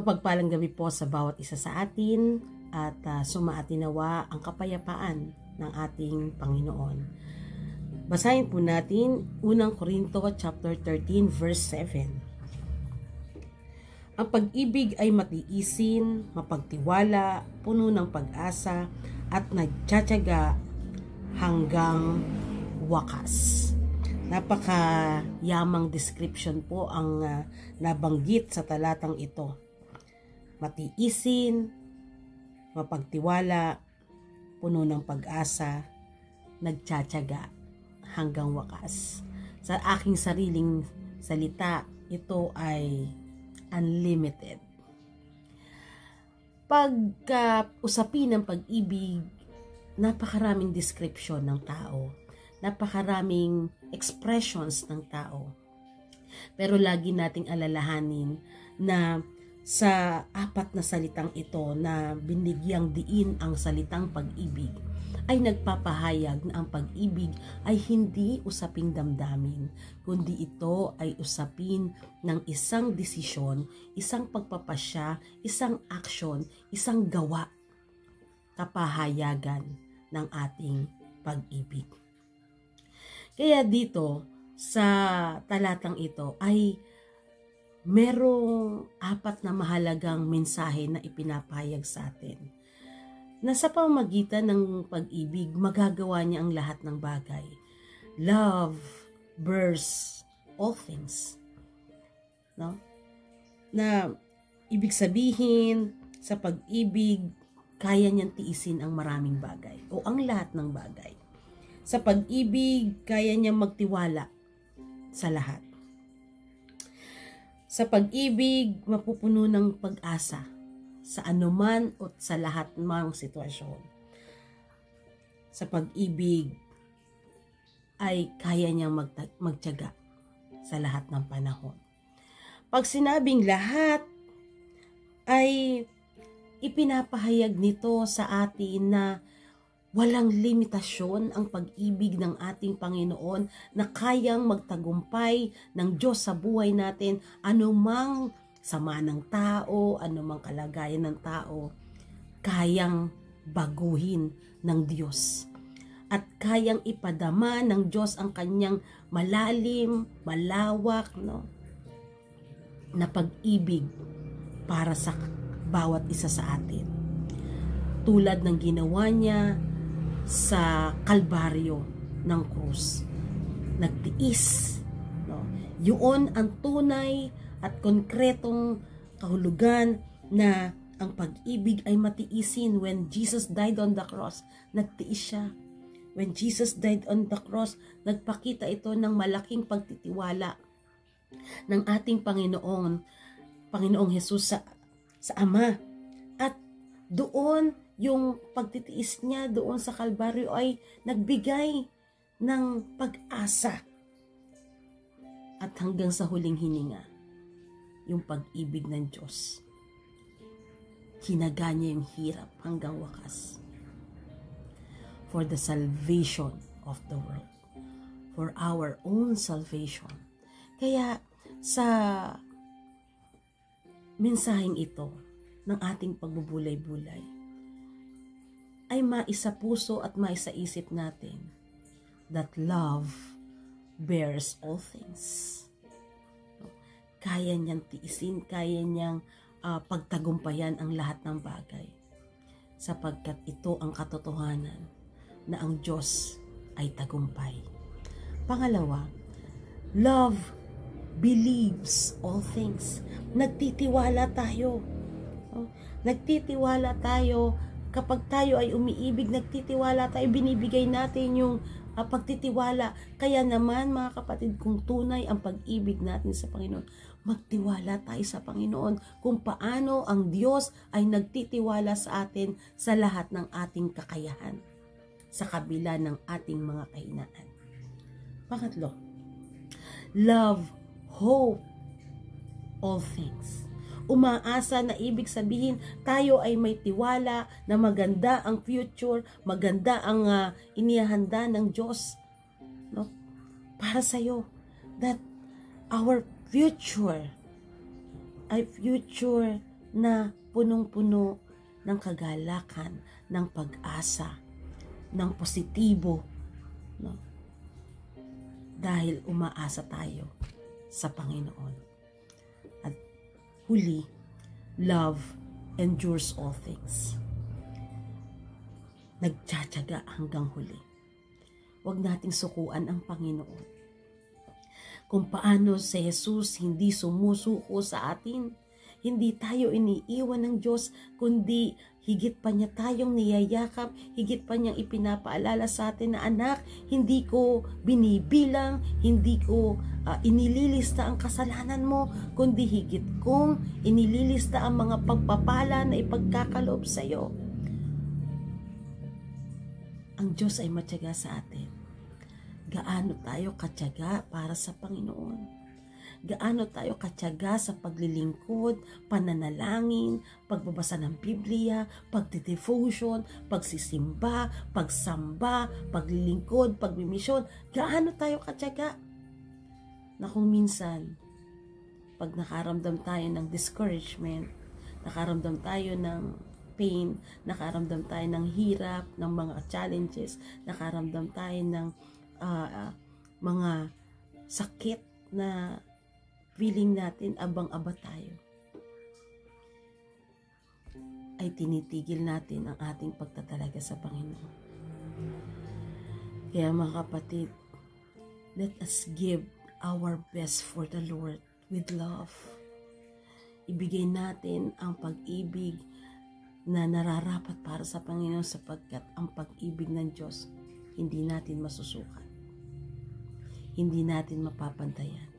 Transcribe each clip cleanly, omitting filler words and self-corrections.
Mapagpalang gabi po sa bawat isa sa atin at sumaatinawa ang kapayapaan ng ating Panginoon. Basahin po natin unang Korinto chapter 13 verse 7. Ang pag-ibig ay matiisin, mapagtiwala, puno ng pag-asa at nagtsatsaga hanggang wakas. Napakayamang description po ang nabanggit sa talatang ito. Matiisin, mapagtiwala, puno ng pag-asa, nagtsatsaga hanggang wakas. Sa aking sariling salita, ito ay unlimited. Pag-usapin ng pag-ibig, napakaraming description ng tao, napakaraming expressions ng tao. Pero lagi nating alalahanin na sa apat na salitang ito na binigyang diin ang salitang pag-ibig, ay nagpapahayag na ang pag-ibig ay hindi usaping damdamin, kundi ito ay usapin ng isang desisyon, isang pagpapasya, isang aksyon, isang gawa, kapahayagan ng ating pag-ibig. Kaya dito sa talatang ito ay merong apat na mahalagang mensahe na ipinapahayag sa atin. Na sa pamamagitan ng pag-ibig, magagawa niya ang lahat ng bagay. Love bears all things. No? Na ibig sabihin, sa pag-ibig, kaya niyang tiisin ang maraming bagay o ang lahat ng bagay. Sa pag-ibig, kaya niyang magtiwala sa lahat. Sa pag-ibig, mapupuno ng pag-asa sa anuman o sa lahat ng sitwasyon. Sa pag-ibig, ay kaya niyang magtiyaga sa lahat ng panahon. Pag sinabing lahat, ay ipinapahayag nito sa atin na walang limitasyon ang pag-ibig ng ating Panginoon na kayang magtagumpay ng Diyos sa buhay natin, anumang sama ng tao, anumang kalagayan ng tao, kayang baguhin ng Diyos. At kayang ipadama ng Diyos ang kanyang malalim, malawak, na pag-ibig para sa bawat isa sa atin. Tulad ng ginawa niya sa Kalbaryo ng krus. Nagtiis. Yun ang tunay at konkretong kahulugan na ang pag-ibig ay matiisin. When Jesus died on the cross, nagtiis siya. When Jesus died on the cross, nagpakita ito ng malaking pagtitiwala ng ating Panginoong Jesus sa Ama. At doon, yung pagtitiis niya doon sa Kalbaryo ay nagbigay ng pag-asa. At hanggang sa huling hininga, yung pag-ibig ng Diyos, hinaga niya yung hirap hanggang wakas. For the salvation of the world. For our own salvation. Kaya sa mensaheng ito ng ating pagbubulay-bulay, ay maisapuso at maisaisip natin that love bears all things. Kaya niyang tiisin, kaya niyang pagtagumpayan ang lahat ng bagay. Sapagkat ito ang katotohanan na ang Diyos ay tagumpay. Pangalawa, love believes all things. Nagtitiwala tayo. Nagtitiwala tayo. Kapag tayo ay umiibig, nagtitiwala tayo, binibigay natin yung pagtitiwala. Kaya naman mga kapatid, kung tunay ang pag-ibig natin sa Panginoon, magtiwala tayo sa Panginoon kung paano ang Diyos ay nagtitiwala sa atin sa lahat ng ating kakayahan, sa kabila ng ating mga kahinaan. Pangatlo, love, hope, all things. Umaasa na ibig sabihin tayo ay may tiwala na maganda ang future, maganda ang inihahanda ng Diyos para sa iyo. That our future ay future na punong-puno ng kagalakan, ng pag-asa, ng positibo, no? Dahil umaasa tayo sa Panginoon. At huli, love endures all things. Nagtsatsaga hanggang huli. Huwag nating sukuan ang Panginoon. Kung paano si Jesus hindi sumusuko sa atin, hindi tayo iniiwan ng Diyos, kundi higit pa niya tayong niyayakap, higit pa niyang ipinapaalala sa atin na, anak, hindi ko binibilang, hindi ko inililista ang kasalanan mo, kundi higit kong inililista ang mga pagpapala na ipagkakaloob sa iyo. Ang Diyos ay matyaga sa atin. Gaano tayo katyaga para sa Panginoon? Gaano tayo katyaga sa paglilingkod, pananalangin, pagbabasa ng Biblia, pagde-devotion, pagsisimba, pagsamba, paglilingkod, pagmimisyon? Gaano tayo katyaga? Na kung minsan, pag nakaramdam tayo ng discouragement, nakaramdam tayo ng pain, nakaramdam tayo ng hirap, ng mga challenges, nakaramdam tayo ng mga sakit na feeling natin abang-aba tayo, ay tinitigil natin ang ating pagtatalaga sa Panginoon. Kaya mga kapatid, let us give our best for the Lord with love. Ibigay natin ang pag-ibig na nararapat para sa Panginoon, sapagkat ang pag-ibig ng Diyos hindi natin masusukat. Hindi natin mapapantayan.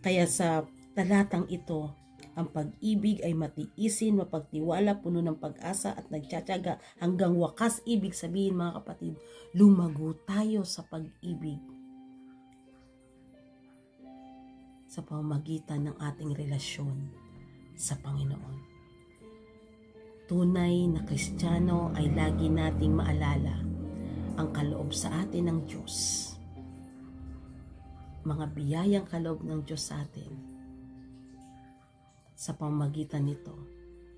Kaya sa talatang ito, ang pag-ibig ay matiisin, mapagtiwala, puno ng pag-asa at nagtsatsaga hanggang wakas. Ibig sabihin mga kapatid, lumago tayo sa pag-ibig sa pamamagitan ng ating relasyon sa Panginoon. Tunay na Kristiyano ay lagi nating maalala ang kaloob sa atin ng Diyos. Mga biyayang kaloob ng Diyos sa atin. Sa pamamagitan nito,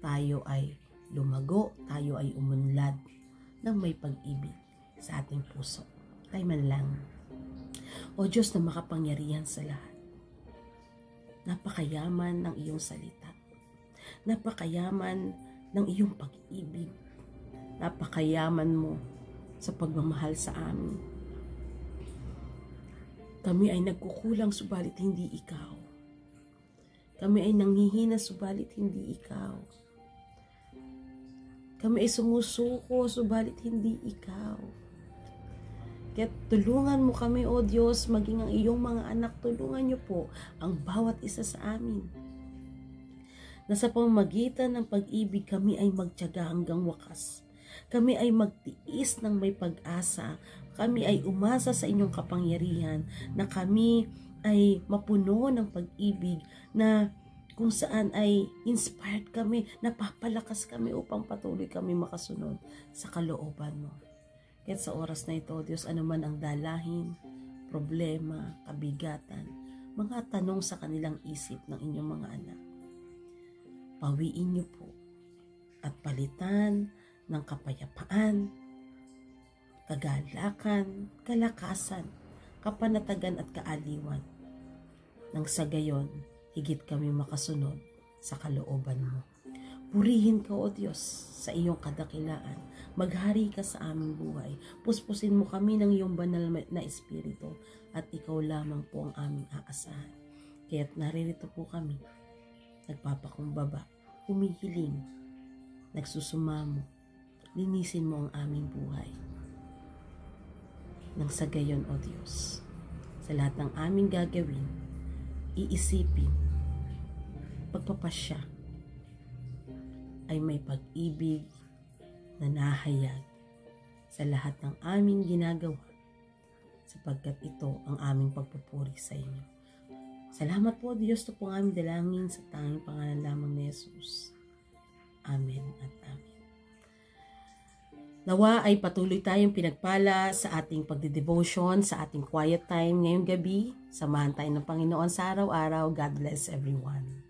tayo ay lumago, tayo ay umunlad ng may pag-ibig sa ating puso. Tayo man lang. O Diyos na makapangyarihan sa lahat, napakayaman ng iyong salita. Napakayaman ng iyong pag-ibig. Napakayaman mo sa pagmamahal sa amin. Kami ay nagkukulang subalit hindi ikaw. Kami ay nanghihina subalit hindi ikaw. Kami ay sumusuko subalit hindi ikaw. Kaya tulungan mo kami, O Diyos, maging ang iyong mga anak. Tulungan niyo po ang bawat isa sa amin. Na sa pamamagitan ng pag-ibig kami ay magtiyaga hanggang wakas. Kami ay magtiis ng may pag-asa. Kami ay umasa sa inyong kapangyarihan, na kami ay mapuno ng pag-ibig, na kung saan ay inspired kami, napapalakas kami upang patuloy kami makasunod sa kalooban mo. Kaya sa oras na ito, Diyos, anuman ang dalahin, problema, kabigatan, mga tanong sa kanilang isip ng inyong mga anak, pawiin niyo po at palitan ng kapayapaan, kagalakan, kalakasan, kapanatagan at kaaliwan. Nang sa gayon, higit kami makasunod sa kalooban mo. Purihin ka, O Diyos, sa iyong kadakilaan. Maghari ka sa aming buhay. Puspusin mo kami ng iyong banal na espiritu, at ikaw lamang po ang aming aasahan. Kaya't naririto po kami, nagpapakumbaba, humihiling, nagsusumamo. Linisin mo ang aming buhay. Nang sa gayon, O Diyos, sa lahat ng aming gagawin, iisipin, pagpapasya, ay may pag-ibig na nahayag sa lahat ng aming ginagawa, sapagkat ito ang aming pagpupuri sa inyo. Salamat po, Diyos, ito po ang aming dalangin sa tanging pangalan lamang ni Jesus. Amen at amen. Nawa ay patuloy tayong pinagpala sa ating pagdidevotion, sa ating quiet time ngayong gabi. Samahan tayo ng Panginoon sa araw-araw. God bless everyone.